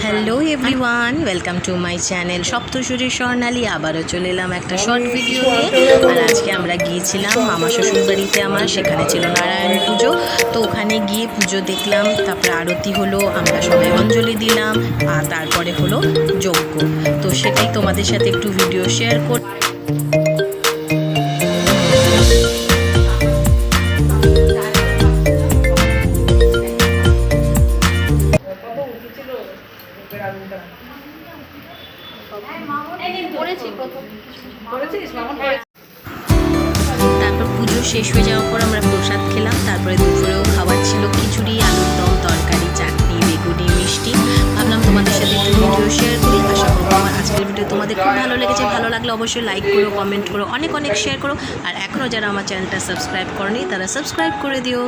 Hello everyone, welcome to my channel Saptasuri Swarnali. আবারও চলে এলাম একটা শর্ট ভিডিও নিয়ে। আর আজকে আমরা গিয়েছিলাম মামা শ্বশুর বাড়িতে আমার, সেখানে ছিল নারায়ণ পুজো। তো ওখানে গিয়ে পুজো দেখলাম, তারপরে আরতি হলো, আমরা সবাই অঞ্জলি দিলাম, আর তারপরে হলো যজ্ঞ। তো সেটাই তোমাদের সাথে একটু ভিডিও শেয়ার করি। তারপর পুজো শেষ হয়ে যাওয়ার পর আমরা প্রসাদ খেলাম। তারপরে দুপুরেও খাবার ছিল খিচুড়ি, আলুর দম, তরকারি, চাটনি, বেগুনি, মিষ্টি। ভাবলাম তোমাদের সাথে একটু ভিডিও শেয়ার করি। আশা করবো আমার আজকের ভিডিও তোমাদের খুব ভালো লেগেছে। ভালো লাগলে অবশ্যই লাইক করো, কমেন্ট করো, অনেক অনেক শেয়ার করো। আর এখনও যারা আমার চ্যানেলটা সাবস্ক্রাইব করনি তারা সাবস্ক্রাইব করে দিও।